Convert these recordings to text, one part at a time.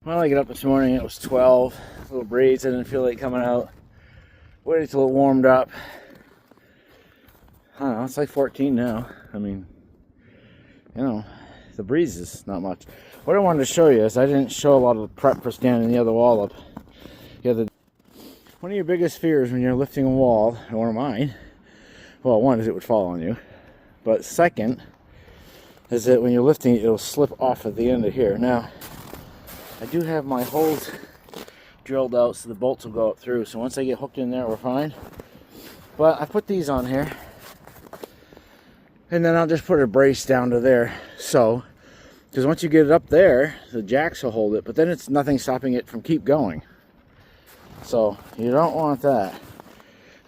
Well, I get up this morning, it was 12, a little breeze, I didn't feel like coming out. Waited till it warmed up. I don't know, it's like 14 now. I mean, the breeze is not much. What I wanted to show you is I didn't show a lot of the prep for standing the other wall up. One of your biggest fears when you're lifting a wall, or one of mine, well, one is it would fall on you. But second is that when you're lifting it, it'll slip off at the end of here. Now, I do have my holes drilled out so the bolts will go up through. So once I get hooked in there, we're fine. But I put these on here. And then I'll just put a brace down to there. So, because once you get it up there, the jacks will hold it. But then it's nothing stopping it from keep going. So, you don't want that.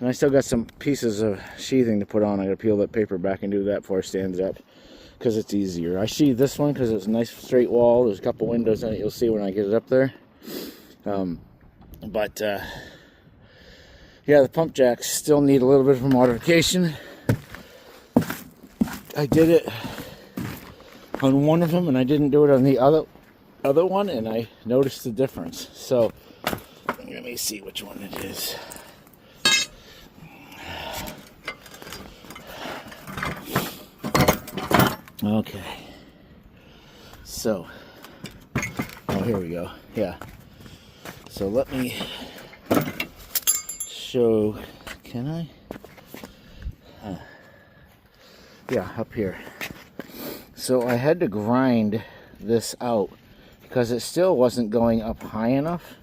And I still got some pieces of sheathing to put on. I gotta peel that paper back and do that before it stands up, because it's easier. I sheathed this one because it's a nice straight wall. There's a couple windows in it, you'll see when I get it up there. Yeah, the pump jacks still need a little bit of a modification. I did it on one of them and I didn't do it on the other one, and I noticed the difference. So let me see which one it is. Okay, so, oh, here we go. Yeah, so let me show, can I? Yeah, up here. So I had to grind this out because it still wasn't going up high enough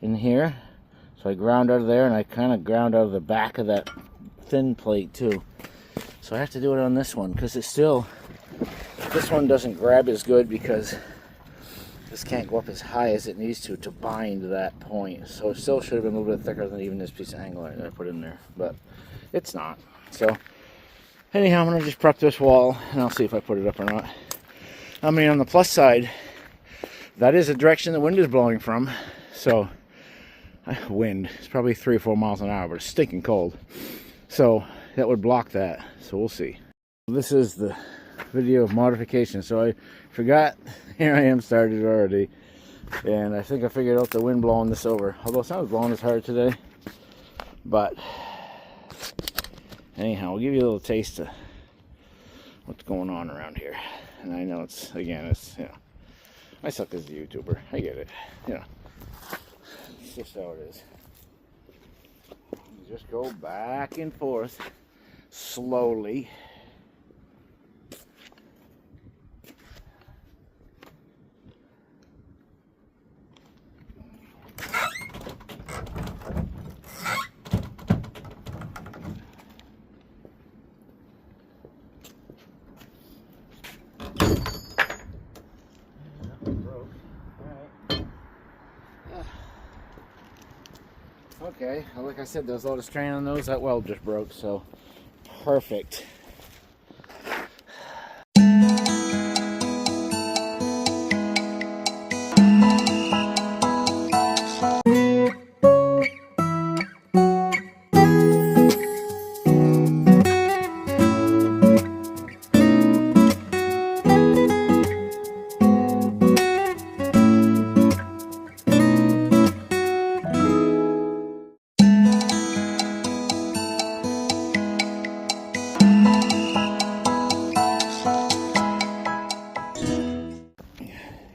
in here. So I ground out of there, and I kind of ground out of the back of that thin plate too. So I have to do it on this one because it's still, this one doesn't grab as good because this can't go up as high as it needs to bind that point. So it still should have been a little bit thicker than even this piece of angle that I put in there, but it's not. So anyhow, I'm going to just prep this wall and I'll see if I put it up or not. I mean, on the plus side, that is the direction the wind is blowing from. So wind, it's probably 3 or 4 miles an hour, but it's stinking cold. So that would block that. So we'll see. This is the video of modification. So I forgot, here I am started already. And I think I figured out the wind blowing this over. Although it's not blowing as hard today. But anyhow, I'll give you a little taste of what's going on around here. And I know it's, again, it's, I suck as a YouTuber. I get it. It's just how it is. You just go back and forth slowly. Okay, well, like I said, there was a lot of strain on those. That weld just broke, so perfect.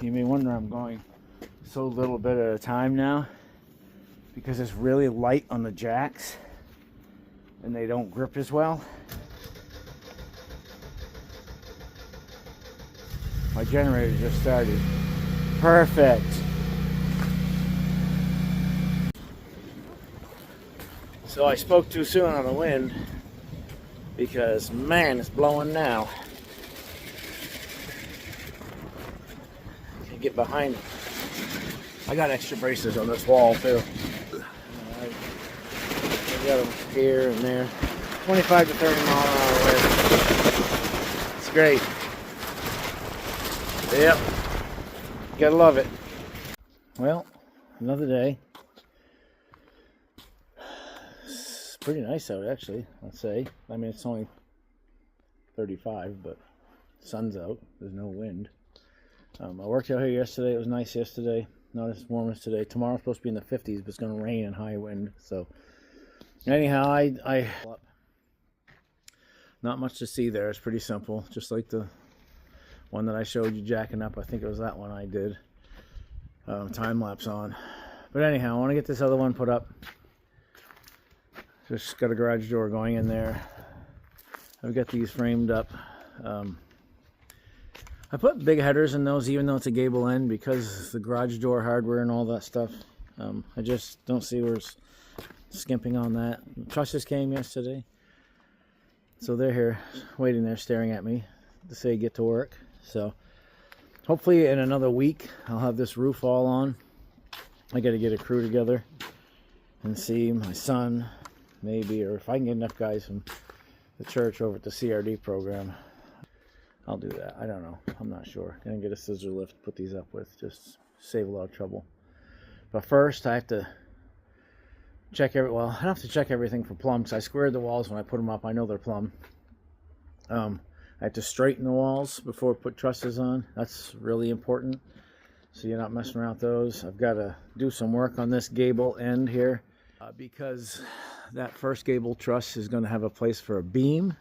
You may wonder I'm going so little bit at a time now because it's really light on the jacks and they don't grip as well. My generator just started. Perfect. So I spoke too soon on the wind because, man, it's blowing now. Get behind it. I got extra braces on this wall too. I got them here and there. 25 to 30 mile an hour wind. It's great. Yep. Gotta love it. Well, another day. It's pretty nice out actually, I'd say. I mean, it's only 35, but sun's out. There's no wind. I worked out here yesterday. It was nice yesterday. Not as warm as today. Tomorrow's supposed to be in the 50s, but it's going to rain and high wind. So anyhow, I not much to see there. It's pretty simple, just like the one that I showed you jacking up. I think it was that one I did time lapse on. But anyhow, I want to get this other one put up. Just got a garage door going in there. I've got these framed up. I put big headers in those, even though it's a gable end, because the garage door hardware and all that stuff. I just don't see where it's skimping on that. The trusses came yesterday, so they're here waiting there staring at me to say get to work. So hopefully in another week I'll have this roof all on. I got to get a crew together and see my son maybe, or if I can get enough guys from the church over at the CRD program, I'll do that. I don't know. I'm not sure. Gonna get a scissor lift to put these up with. Just save a lot of trouble. But first, I have to check I don't have to check everything for plumb, because I squared the walls when I put them up. I know they're plumb. I have to straighten the walls before I put trusses on. That's really important, so you're not messing around with those. I've got to do some work on this gable end here, because that first gable truss is going to have a place for a beam.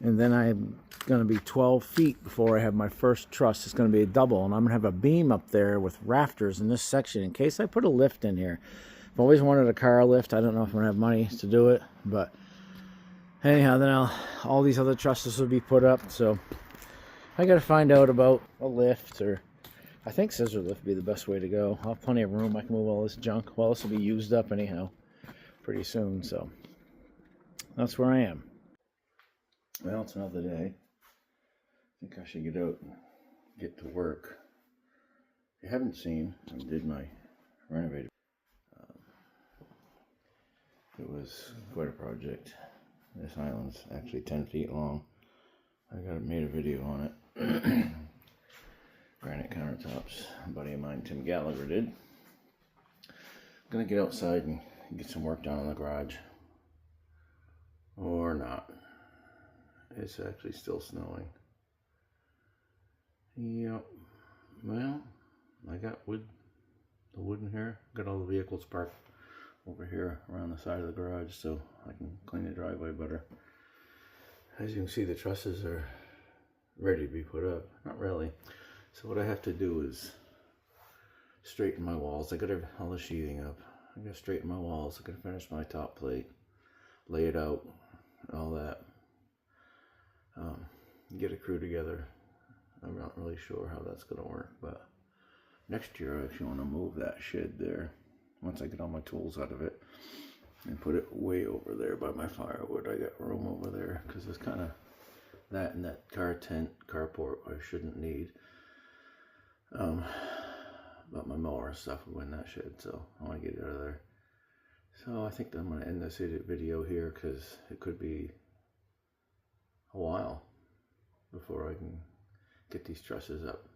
And then I'm going to be 12 feet before I have my first truss. It's going to be a double, and I'm going to have a beam up there with rafters in this section in case I put a lift in here. I've always wanted a car lift. I don't know if I'm going to have money to do it, but anyhow, then all these other trusses will be put up. So I got to find out about a lift, or I think scissor lift would be the best way to go. I'll have plenty of room. I can move all this junk. Well, this will be used up anyhow pretty soon, so that's where I am. Well, it's another day. I think I should get out and get to work. If you haven't seen, I did my renovated. It was quite a project. This island's actually 10 feet long. I made a video on it. Granite countertops. A buddy of mine, Tim Gallagher, did. I'm gonna get outside and get some work done on the garage. Or not. It's actually still snowing. Yep. Well, I got the wood in here. Got all the vehicles parked over here around the side of the garage so I can clean the driveway better. As you can see, the trusses are ready to be put up. Not really. So what I have to do is straighten my walls. I got all the sheathing up. I gotta straighten my walls. I gotta finish my top plate, lay it out, all that. Get a crew together. I'm not really sure how that's gonna work, but next year I actually want to move that shed there once I get all my tools out of it and put it way over there by my firewood. I got room over there because it's kind of that and that car tent carport I shouldn't need. But my mower and stuff will go in that shed, so I want to get it out of there. So I think I'm going to end this video here because it could be a while before I can get these trusses up.